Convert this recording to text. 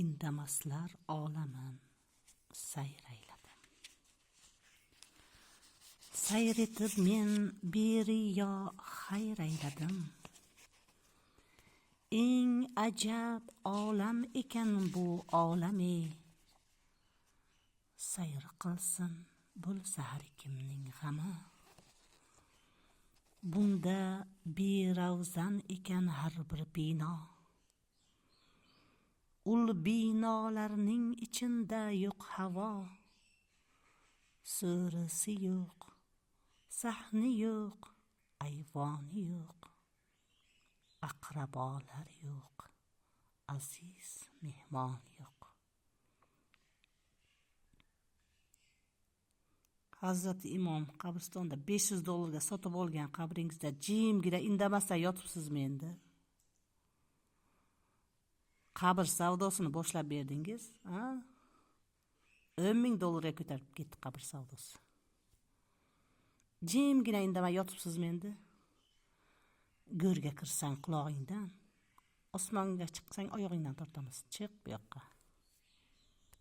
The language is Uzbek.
indamaslar olamin sayr ayladim. Sayr etib men beriyo xayr ayladim. Eng ajab olam ekan bu olami. Sayr qilsin bo'lsa har kimning g'ami. Bunda beravzan ekan har bir bino. Ul binolarning ichinda yo'q havo. So'risi yo'q, sahni yo'q, ayvoni yo'q. Aqrabolar yo'q, aziz mehmon yo'q. Hazrati Imom qabristonda $500 sotib olgan qabringizda jimgina indamasdan yotibsizmi endi? Qabr savdosini boshlab berdingiz, ha? $10,000 ko'tarib ketdi qabr savdosi. Jimgina indamay yotibsizmi endi? Go'rga kirsang qulog'ingdan, osmonga chiqsang oyog'ingdan tortamiz. Chiq bu yoqqa.